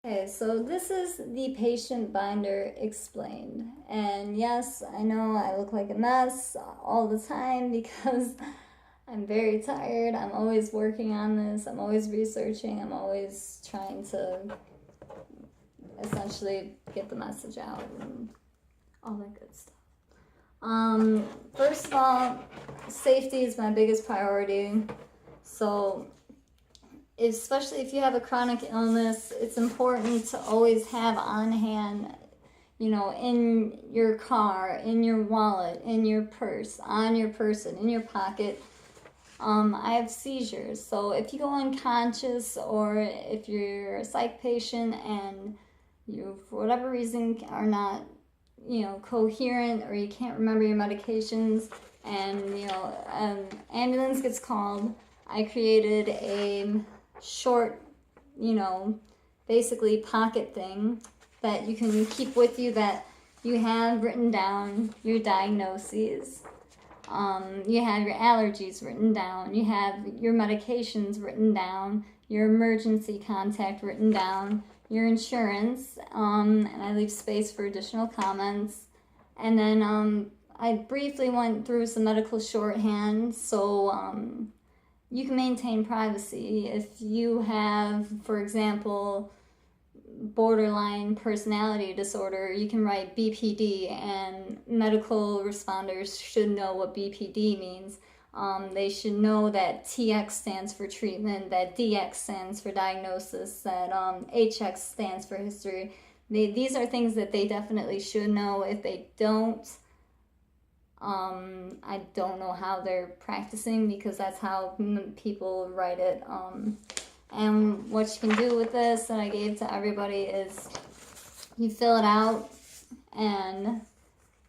Okay, so this is the patient binder explained. And yes, I know I look like a mess all the time because I'm very tired. I'm always working on this. I'm always researching. I'm always trying to essentially get the message out and all that good stuff. First of all, safety is my biggest priority. So especially if you have a chronic illness, it's important to always have on hand, in your car, in your wallet, in your purse, on your person, in your pocket. I have seizures, so if you go unconscious or if you're a psych patient and you, for whatever reason, are not, coherent or you can't remember your medications and, an ambulance gets called, I created a short, basically pocket thing that you can keep with you that you have written down your diagnoses. You have your allergies written down. You have your medications written down. Your emergency contact written down. Your insurance. And I leave space for additional comments. And then I briefly went through some medical shorthand. So you can maintain privacy if you have, for example, borderline personality disorder. You can write BPD, and medical responders should know what BPD means. They should know that TX stands for treatment, that DX stands for diagnosis, that HX stands for history. These are things that they definitely should know. If they don't, I don't know how they're practicing because that's how people write it. And what you can do with this that I gave to everybody is you fill it out, and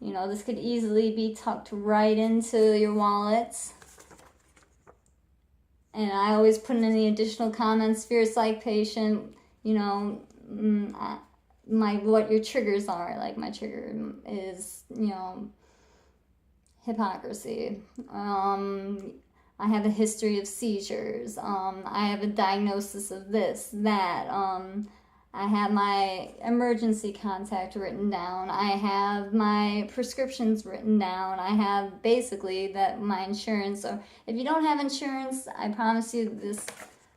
this could easily be tucked right into your wallet. And I always put in any additional comments if you're a psych patient, what your triggers are. Like my trigger is, hypocrisy. I have a history of seizures. I have a diagnosis of this, that. I have my emergency contact written down. I have my prescriptions written down. I have basically that my insurance. Or if you don't have insurance, I promise you this.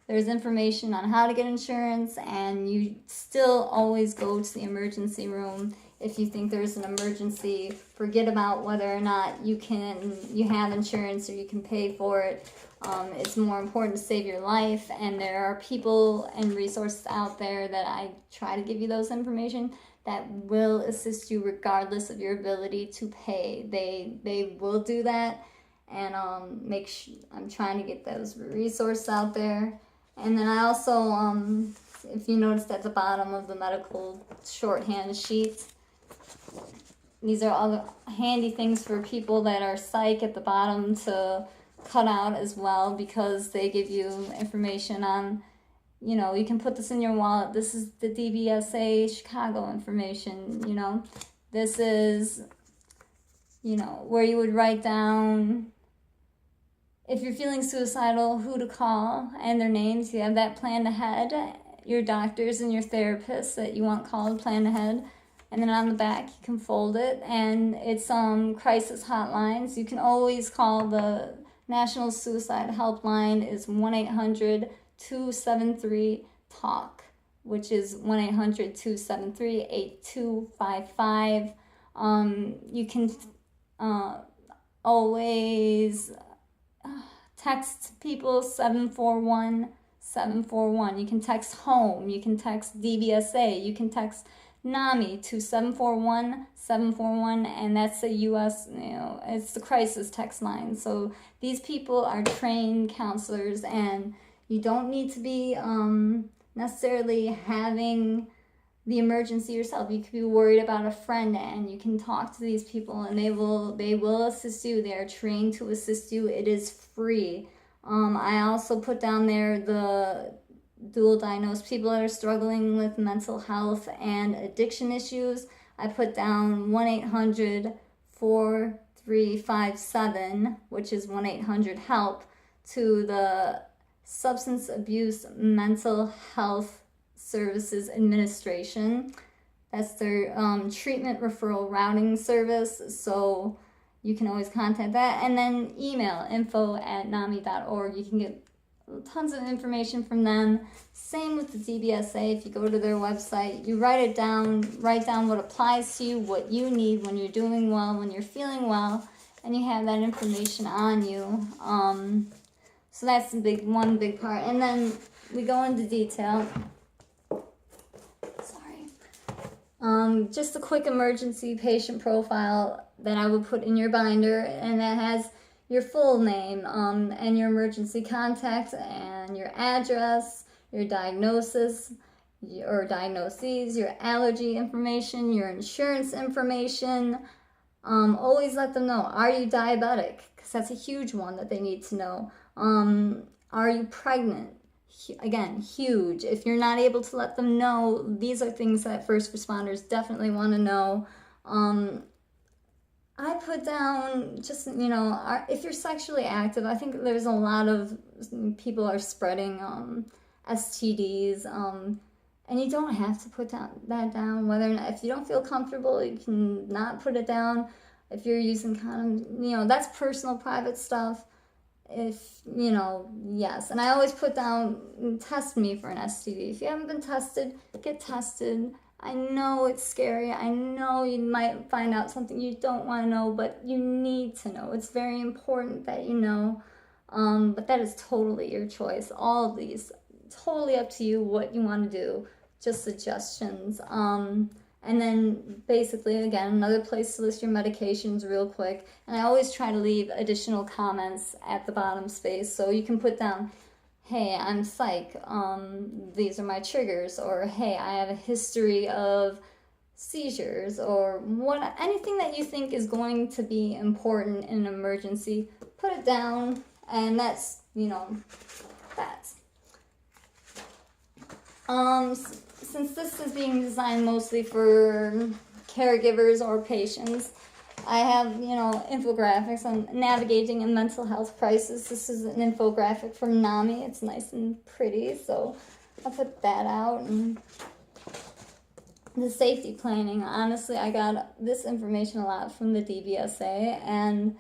There's information on how to get insurance, and you still always go to the emergency room if you think there's an emergency. Forget about whether or not you have insurance or you can pay for it. It's more important to save your life, and there are people and resources out there that I try to give you those information that will assist you regardless of your ability to pay. They will do that, and I'm trying to get those resources out there. And then I also, if you noticed at the bottom of the medical shorthand sheet, these are all the handy things for people that are psych at the bottom to cut out as well, because they give you information on, you can put this in your wallet. This is the DBSA Chicago information, This is, where you would write down if you're feeling suicidal, who to call and their names. You have that planned ahead. Your doctors and your therapists that you want called planned ahead. And then on the back, you can fold it. And it's crisis hotlines. You can always call the National Suicide Helpline is 1-800-273-TALK, which is 1-800-273-8255. You can always text people 741-741. You can text home. You can text DBSA. You can text NAMI to 741-741, and that's the U.S., it's the crisis text line. So these people are trained counselors, and you don't need to be necessarily having the emergency yourself. You could be worried about a friend, and you can talk to these people, and they will assist you. They are trained to assist you. It is free. I also put down there the dual diagnosed people that are struggling with mental health and addiction issues. I put down 1-800-4357, which is 1-800-HELP, to the Substance Abuse Mental Health Services Administration. That's their treatment referral routing service. So you can always contact that. And then email info@nami.org. You can get tons of information from them. Same with the DBSA. If you go to their website, you write down what applies to you, what you need when you're doing well, when you're feeling well, and you have that information on you. So that's one big part. And then we go into detail. Just a quick emergency patient profile that I would put in your binder, and that has your full name and your emergency contact and your address, your diagnosis or diagnoses, your allergy information, your insurance information. Always let them know, are you diabetic? Because that's a huge one that they need to know. Are you pregnant? Again, huge. If you're not able to let them know, these are things that first responders definitely want to know. I put down just, if you're sexually active, I think there's a lot of people are spreading STDs, and you don't have to put that down. Whether or not, if you don't feel comfortable, you can not put it down. If you're using condoms, that's personal, private stuff. If, yes. And I always put down, test me for an STD. If you haven't been tested, get tested. I know it's scary. I know you might find out something you don't want to know, but you need to know. It's very important that you know. But that is totally your choice. All of these, totally up to you what you want to do. Just suggestions. And then basically, again, another place to list your medications real quick. And I always try to leave additional comments at the bottom space. So you can put down, hey, I'm psych. These are my triggers. Or, hey, I have a history of seizures. Or anything that you think is going to be important in an emergency, put it down. And that's, that. Since this is being designed mostly for caregivers or patients, I have, infographics on navigating a mental health crisis. This is an infographic from NAMI. It's nice and pretty, so I'll put that out. And the safety planning, honestly, I got this information a lot from the DBSA, and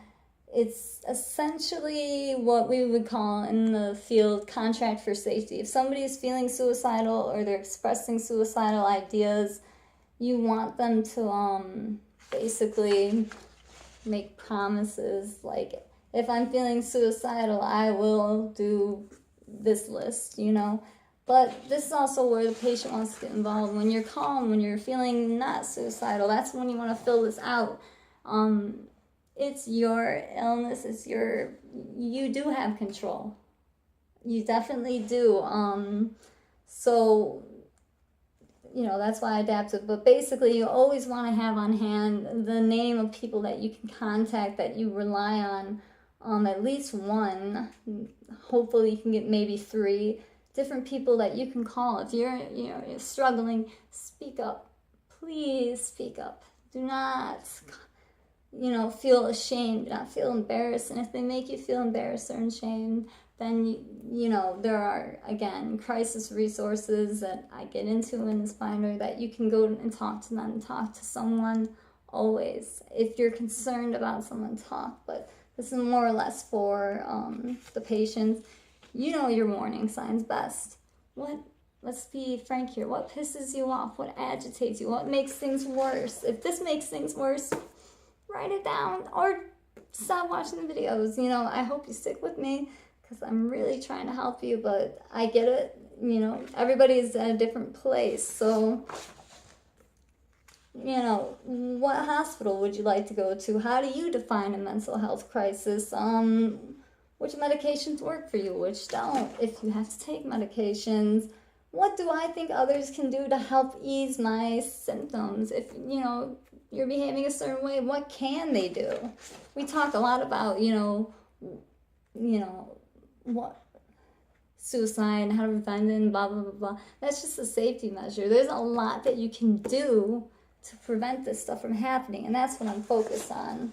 it's essentially what we would call in the field contract for safety. If somebody is feeling suicidal or they're expressing suicidal ideas, you want them to basically make promises like, if I'm feeling suicidal, I will do this list, But this is also where the patient wants to get involved. When you're calm, when you're feeling not suicidal, that's when you want to fill this out. It's your illness, you do have control. You definitely do. So, that's why I adapted. But basically, you always want to have on hand the name of people that you can contact, that you rely on, at least one. Hopefully, you can get maybe 3 different people that you can call. If you're struggling, speak up. Please speak up. Do not feel ashamed, do not feel embarrassed. And if they make you feel embarrassed or ashamed, then, there are, again, crisis resources that I get into in this binder that you can go and talk to them, talk to someone always. If you're concerned about someone, talk. But this is more or less for the patients. You know your warning signs best. Let's be frank here. What pisses you off? What agitates you? What makes things worse? If this makes things worse, write it down or stop watching the videos. I hope you stick with me because I'm really trying to help you, but I get it. Everybody's at a different place. So, what hospital would you like to go to? How do you define a mental health crisis? Which medications work for you, which don't, if you have to take medications. What do I think others can do to help ease my symptoms? If, you're behaving a certain way, what can they do? We talk a lot about, what suicide, how to prevent it, and blah, blah, blah, blah. That's just a safety measure. There's a lot that you can do to prevent this stuff from happening, and that's what I'm focused on.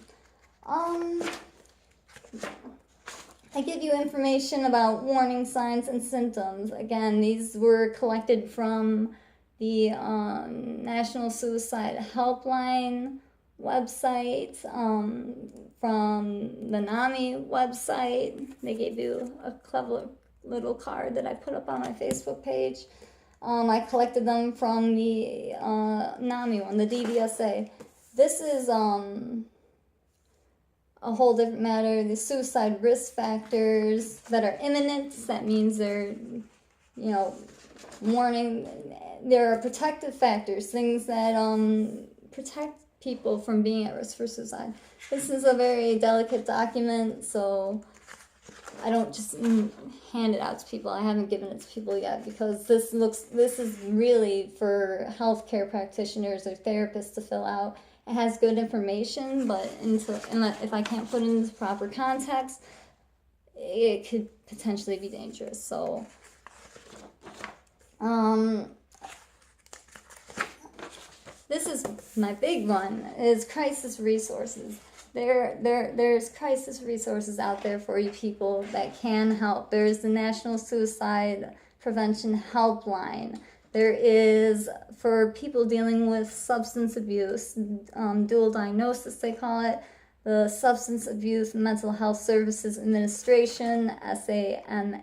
I give you information about warning signs and symptoms. Again, these were collected from the National Suicide Helpline website, from the NAMI website. They gave you a clever little card that I put up on my Facebook page. I collected them from the NAMI one, the DVSA. This is a whole different matter. The suicide risk factors that are imminent, that means they're, warning. There are protective factors, things that protect people from being at risk for suicide. This is a very delicate document, so I don't just hand it out to people. I haven't given it to people yet because this is really for healthcare practitioners or therapists to fill out. It has good information, but if I can't put it into proper context, it could potentially be dangerous. So, this is my big one, is crisis resources. There's crisis resources out there for you people that can help. There's the National Suicide Prevention Helpline. There is, for people dealing with substance abuse, dual diagnosis they call it, the Substance Abuse Mental Health Services Administration, SAMHSA.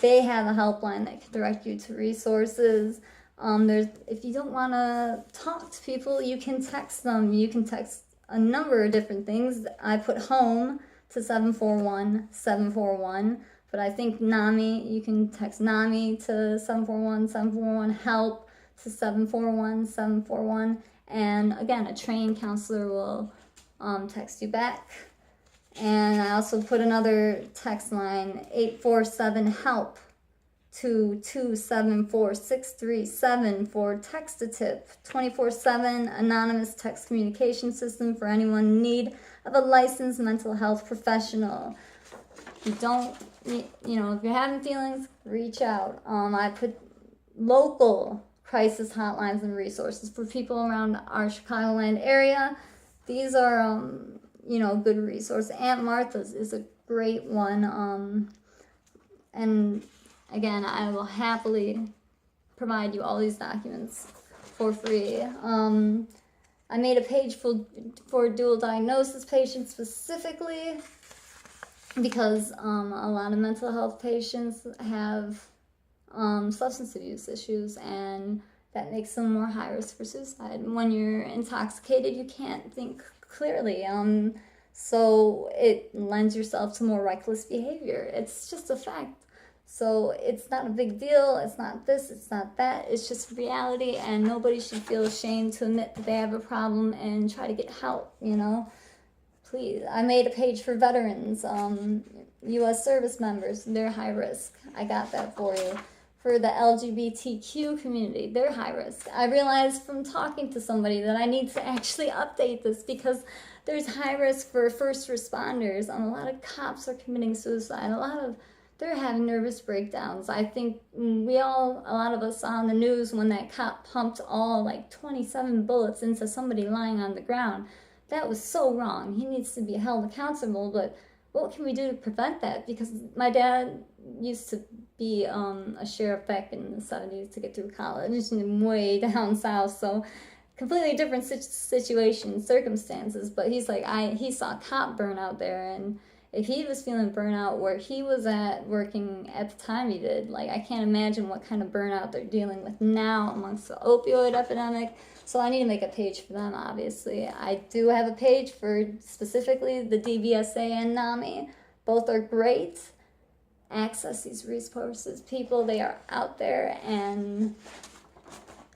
They have a helpline that can direct you to resources. If you don't want to talk to people, you can text them. You can text a number of different things. I put home to 741-741. But I think NAMI, you can text NAMI to 741-741, help to 741-741. And again, a trained counselor will text you back. And I also put another text line, 847-HELP to 274-637 for text-a-tip, 24/7 anonymous text communication system for anyone in need of a licensed mental health professional. If you're having feelings, reach out. I put local crisis hotlines and resources for people around our Chicagoland area. These are, good resource. Aunt Martha's is a great one. And again, I will happily provide you all these documents for free. I made a page for dual diagnosis patients specifically, because a lot of mental health patients have substance abuse issues, and that makes them more high risk for suicide. When you're intoxicated, you can't think clearly, so it lends yourself to more reckless behavior. It's just a fact. So it's not a big deal. It's not this, it's not that. It's just reality, and nobody should feel ashamed to admit that they have a problem and try to get help, Please. I made a page for veterans, U.S. service members. They're high risk. I got that for you. For the LGBTQ community, they're high risk. I realized from talking to somebody that I need to actually update this, because there's high risk for first responders. A lot of cops are committing suicide. They're having nervous breakdowns. I think a lot of us saw on the news when that cop pumped 27 bullets into somebody lying on the ground. That was so wrong. He needs to be held accountable, but what can we do to prevent that? Because my dad used to be a sheriff back in the 70s to get through college, and way down south, so completely different circumstances, but he's like, he saw a cop burn out there, and if he was feeling burnout where he was at working at the time he did, I can't imagine what kind of burnout they're dealing with now amongst the opioid epidemic. So I need to make a page for them, obviously. I do have a page for specifically the DVSA and NAMI. Both are great. Access these resources, people. They are out there, and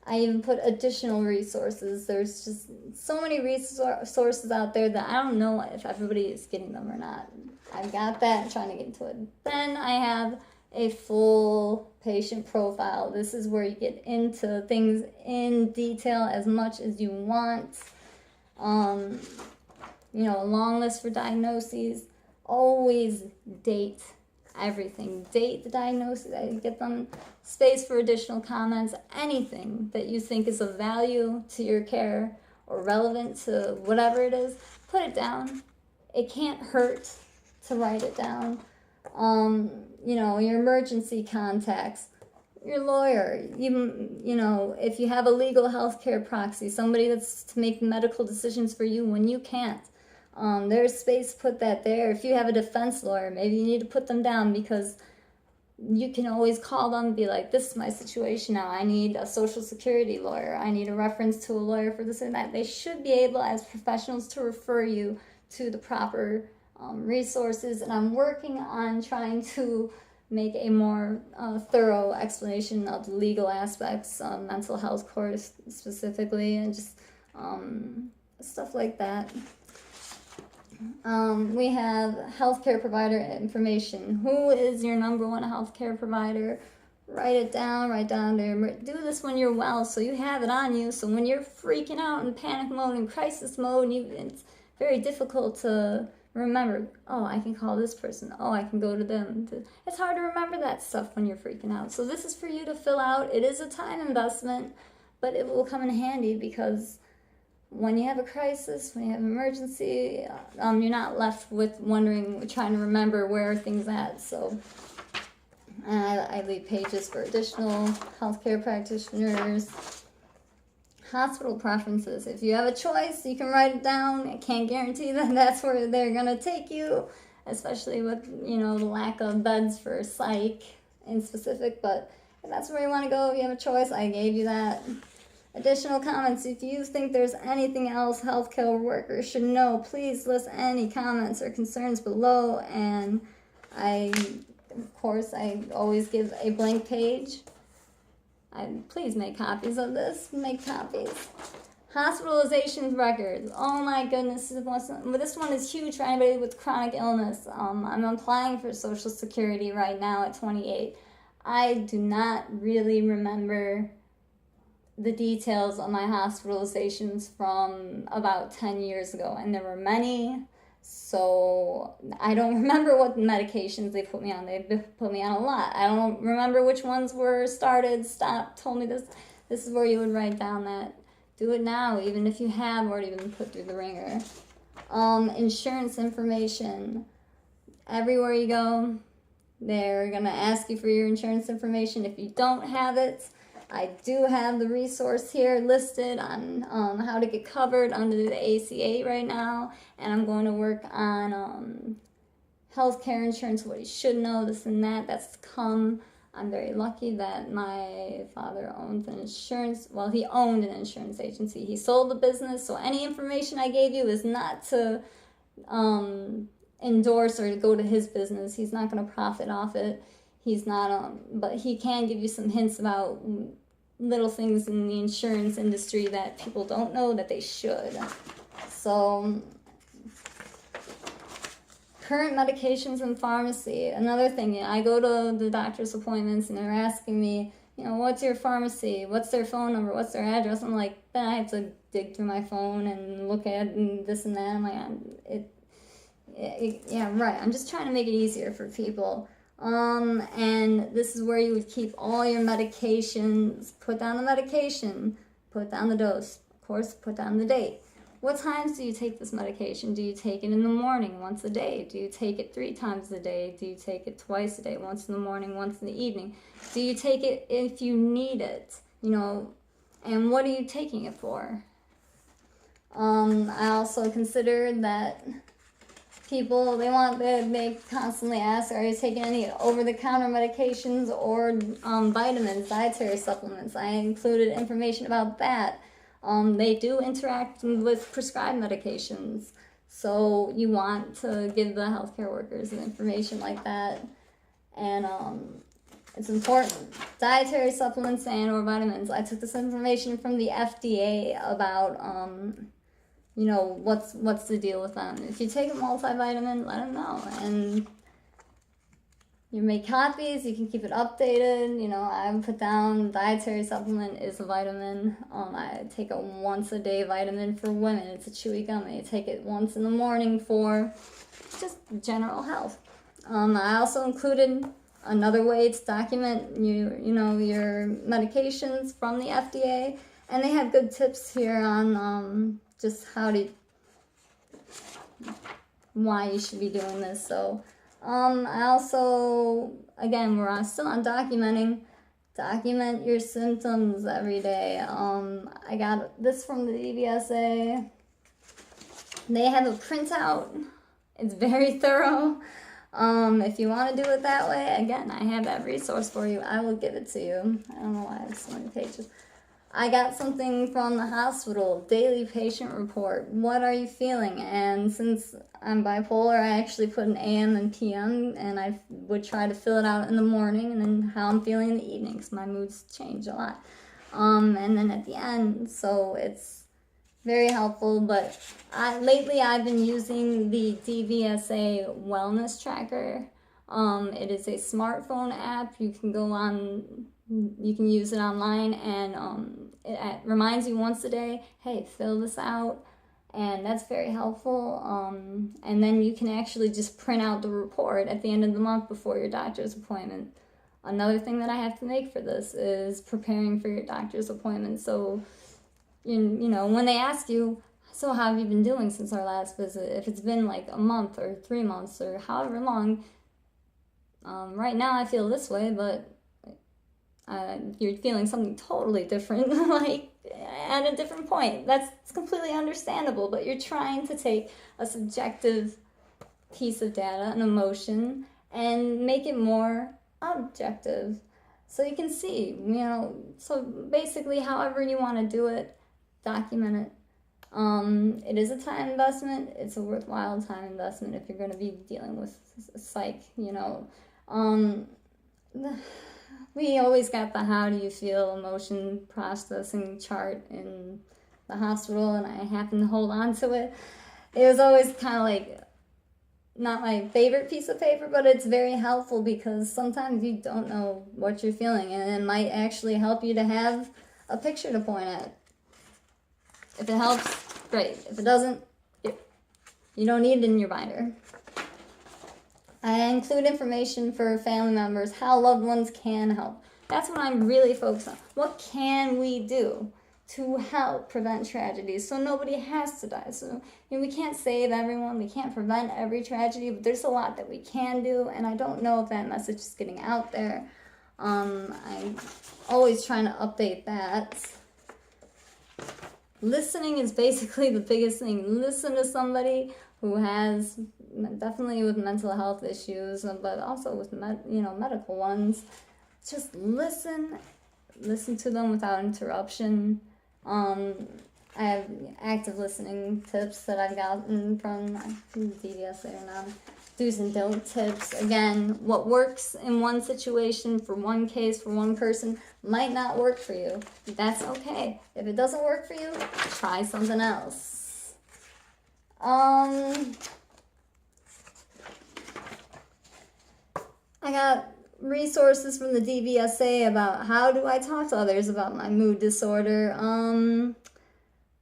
I even put additional resources. There's just so many resources out there that I don't know if everybody is getting them or not. I've got that. I'm trying to get into it. Then I have a full patient profile. This is where you get into things in detail as much as you want. A long list for diagnoses. Always date everything. Date the diagnosis. Get them space for additional comments. Anything that you think is of value to your care or relevant to whatever it is, put it down. It can't hurt to write it down. You know, your emergency contacts, your lawyer, you know, if you have a legal healthcare proxy, somebody that's to make medical decisions for you when you can't. There's space, put that there. If you have a defense lawyer, maybe you need to put them down, because you can always call them and be like, this is my situation now. I need a social security lawyer. I need a reference to a lawyer for this and that. They should be able, as professionals, to refer you to the proper resources. And I'm working on trying to make a more thorough explanation of the legal aspects, mental health course specifically, and just stuff like that. We have healthcare provider information. Who is your number one healthcare provider? Write it down, write down there. Do this when you're well, so you have it on you. So when you're freaking out in panic mode and crisis mode, it's very difficult to remember, oh, I can call this person. Oh, I can go to them. It's hard to remember that stuff when you're freaking out. So this is for you to fill out. It is a time investment, but it will come in handy, because when you have a crisis, when you have an emergency, you're not left with wondering, trying to remember where are things at. So I leave pages for additional healthcare practitioners. Hospital preferences. If you have a choice, you can write it down. I can't guarantee that that's where they're going to take you, especially with, you know, the lack of beds for psych in specific. But if that's where you want to go, if you have a choice, I gave you that. Additional comments. If you think there's anything else healthcare workers should know, please list any comments or concerns below. And of course, I always give a blank page. Please make copies of this. Make copies. Hospitalization records. Oh my goodness, this one is huge for anybody with chronic illness. I'm applying for Social Security right now at 28. I do not really remember the details of my hospitalizations from about 10 years ago, and there were many, so I don't remember what medications they put me on. They put me on a lot. I don't remember which ones were started, stopped, told me this. This is where you would write down that. Do it now, even if you have already been put through the ringer. Insurance information. Everywhere you go, they're going to ask you for your insurance information. If you don't have it, I do have the resource here listed on how to get covered under the ACA right now, and I'm going to work on healthcare insurance, what you should know, this and that. That's to come. I'm very lucky that my father owns an insurance, well, he owned an insurance agency. He sold the business, so any information I gave you is not to endorse or to go to his business. He's not going to profit off it. He's not, but he can give you some hints about little things in the insurance industry that people don't know that they should. So, current medications in pharmacy. Another thing, I go to the doctor's appointments and they're asking me, you know, what's your pharmacy? What's their phone number? What's their address? I'm like, then I have to dig through my phone and look at this and that. I'm like, yeah, right. I'm just trying to make it easier for people. And this is where you would keep all your medications. Put down the medication, put down the dose, of course, put down the date. What times do you take this medication? Do you take it in the morning, once a day? Do you take it 3 times a day? Do you take it twice a day, once in the morning, once in the evening? Do you take it if you need it? You know, and what are you taking it for? I also consider that people, they constantly ask, are you taking any over-the-counter medications or vitamins, dietary supplements? I included information about that. They do interact with prescribed medications, so you want to give the healthcare workers information like that. And it's important. Dietary supplements and or vitamins. I took this information from the FDA about you know, what's the deal with them. If you take a multivitamin, let them know. And you make copies, you can keep it updated. You know, I put down dietary supplement is a vitamin. I take a once a day vitamin for women. It's a chewy gummy. I take it once in the morning for just general health. I also included another way to document you know, your medications from the FDA. And they have good tips here on just why you should be doing this. So I also, again, still on documenting. Document your symptoms every day. I got this from the DVSA. They have a printout. It's very thorough. If you want to do it that way, again, I have that resource for you. I will give it to you. I don't know why I have so many pages. I got something from the hospital, daily patient report. What are you feeling? And since I'm bipolar, I actually put an AM and PM, and I would try to fill it out in the morning, and then how I'm feeling in the evening, because my moods change a lot. And then at the end, so it's very helpful. But lately I've been using the DVSA Wellness Tracker. It is a smartphone app. You can go on. You can use it online, and it reminds you once a day, hey, fill this out, and that's very helpful. And then you can actually just print out the report at the end of the month before your doctor's appointment. Another thing that I have to make for this is preparing for your doctor's appointment. So, you know, when they ask you, so how have you been doing since our last visit? If it's been like a month or 3 months or however long, right now I feel this way, but you're feeling something totally different, like at a different point. That's completely understandable, but you're trying to take a subjective piece of data, an emotion, and make it more objective. So you can see, you know, so basically however you want to do it, document it. It is a time investment. It's a worthwhile time investment if you're going to be dealing with psych, you know. We always got the how do you feel emotion processing chart in the hospital, and I happened to hold on to it. It was always kind of like not my favorite piece of paper, but it's very helpful because sometimes you don't know what you're feeling, and it might actually help you to have a picture to point at. If it helps, great. If it doesn't, you don't need it in your binder. I include information for family members, how loved ones can help. That's what I'm really focused on. What can we do to help prevent tragedies so nobody has to die? So we can't save everyone, we can't prevent every tragedy, but there's a lot that we can do, and I don't know if that message is getting out there. I'm always trying to update that. Listening is basically the biggest thing. Listen to somebody who has, definitely with mental health issues, but also with medical ones. Just listen to them without interruption. I have active listening tips that I've gotten from DVSA or not. Do's and don't tips. Again, what works in one situation for one case for one person might not work for you. That's okay. If it doesn't work for you, try something else. I got resources from the DVSA about how do I talk to others about my mood disorder.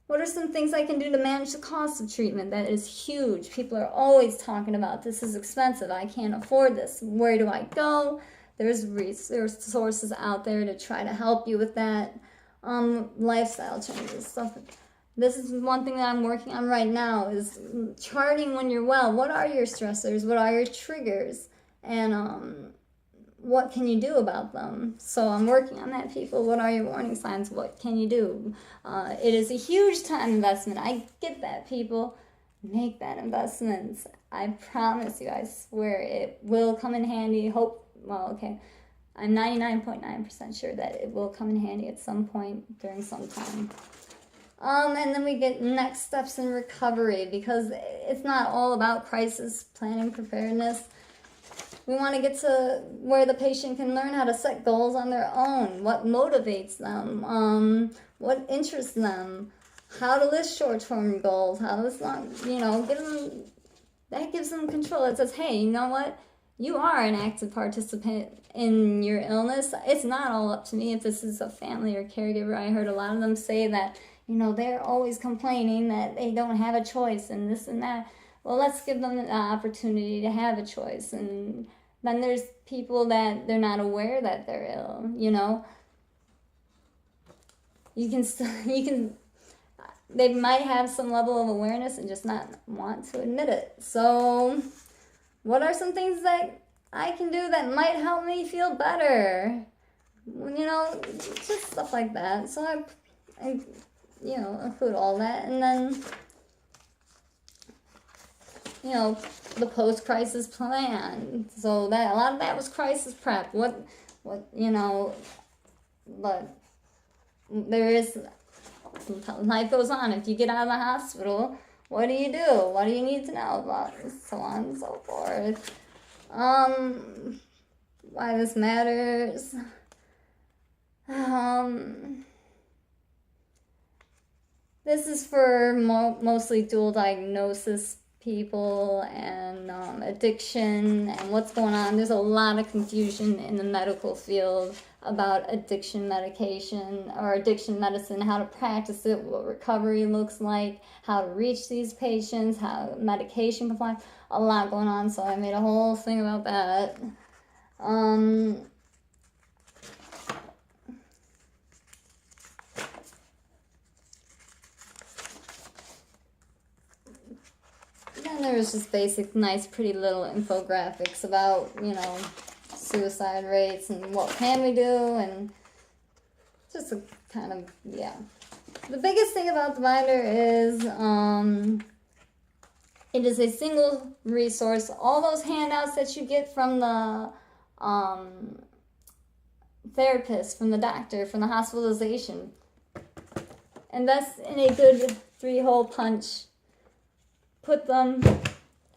What are some things I can do to manage the cost of treatment? That is huge. People are always talking about this is expensive. I can't afford this. Where do I go? There's resources out there to try to help you with that. Lifestyle changes, stuff. This is one thing that I'm working on right now is charting when you're well. What are your stressors? What are your triggers? And what can you do about them? So I'm working on that, people. What are your warning signs? What can you do? It is a huge time investment. I get that, people. Make that investment. I promise you, I swear it will come in handy. I'm 99.9% sure that it will come in handy at some point during some time. And then we get next steps in recovery, because it's not all about crisis planning preparedness. We want to get to where the patient can learn how to set goals on their own, what motivates them, what interests them, how to list short-term goals, how to list long, that gives them control. It says, hey, you know what? You are an active participant in your illness. It's not all up to me if this is a family or caregiver. I heard a lot of them say that, they're always complaining that they don't have a choice and this and that. Well, let's give them the opportunity to have a choice. And then there's people that they're not aware that they're ill, they might have some level of awareness and just not want to admit it. So what are some things that I can do that might help me feel better? You know, just stuff like that. So I you know, include all that. And then, you know, the post-crisis plan. So that a lot of that was crisis prep. What you know, but there is, life goes on. If you get out of the hospital, what do you do? What do you need to know about? So on and so forth. Why this matters. This is for mostly dual diagnosis people and addiction and what's going on. There's a lot of confusion in the medical field about addiction medication or addiction medicine, how to practice it, what recovery looks like, how to reach these patients, how medication compliance, a lot going on. So I made a whole thing about that. Then there was just basic, nice, pretty little infographics about, you know, suicide rates and what can we do, and just a kind of, yeah. The biggest thing about the binder is it is a single resource. All those handouts that you get from the therapist, from the doctor, from the hospitalization, invest in a good 3-hole punch. Put them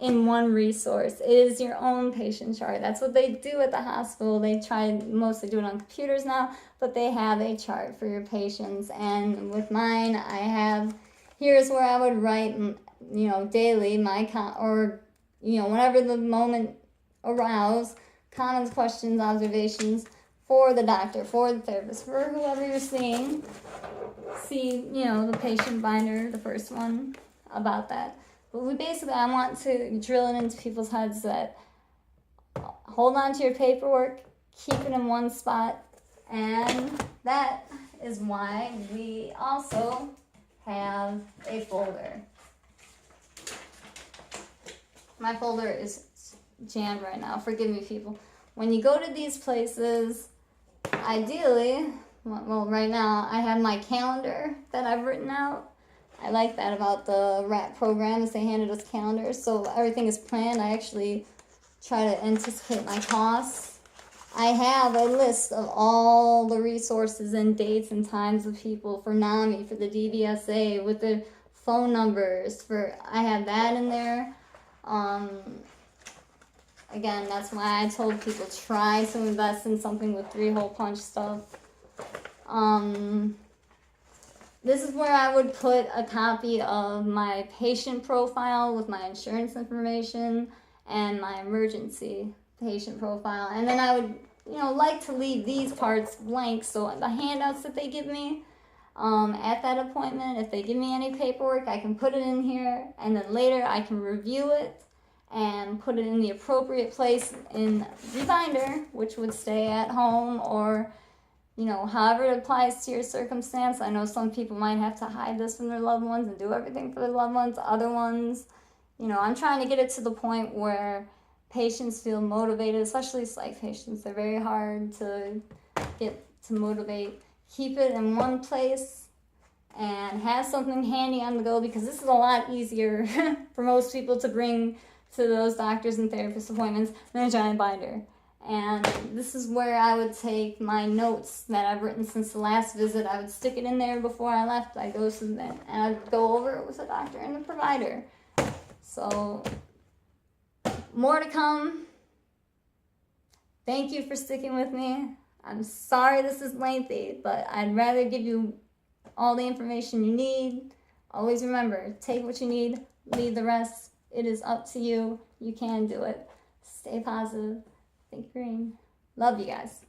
in one resource. It is your own patient chart. That's what they do at the hospital. They try mostly do it on computers now, but they have a chart for your patients. And with mine, I have, here's where I would write, you know, daily my or, you know, whenever the moment arouse, comments, questions, observations for the doctor, for the therapist, for whoever you're seeing. See, you know, the patient binder, the first one about that. But we basically, I want to drill it into people's heads that hold on to your paperwork, keep it in one spot, and that is why we also have a folder. My folder is jammed right now. Forgive me, people. When you go to these places, ideally, well, right now, I have my calendar that I've written out. I like that about the RAP program, is they handed us calendars, so everything is planned. I actually try to anticipate my costs. I have a list of all the resources and dates and times of people for NAMI, for the DVSA, with the phone numbers. I have that in there. Again, that's why I told people try to invest in something with 3-hole punch stuff. This is where I would put a copy of my patient profile with my insurance information and my emergency patient profile. And then I would, you know, like to leave these parts blank. So the handouts that they give me at that appointment, if they give me any paperwork, I can put it in here. And then later I can review it and put it in the appropriate place in the binder, which would stay at home or, you know, however it applies to your circumstance. I know some people might have to hide this from their loved ones and do everything for their loved ones. Other ones, you know, I'm trying to get it to the point where patients feel motivated, especially psych patients. They're very hard to get to motivate. Keep it in one place and have something handy on the go, because this is a lot easier for most people to bring to those doctors and therapist appointments than a giant binder. And this is where I would take my notes that I've written since the last visit. I would stick it in there before I left. I'd go through that and I'd go over it with the doctor and the provider. So, more to come. Thank you for sticking with me. I'm sorry this is lengthy, but I'd rather give you all the information you need. Always remember, take what you need, leave the rest. It is up to you. You can do it. Stay positive. Think green. Love you guys.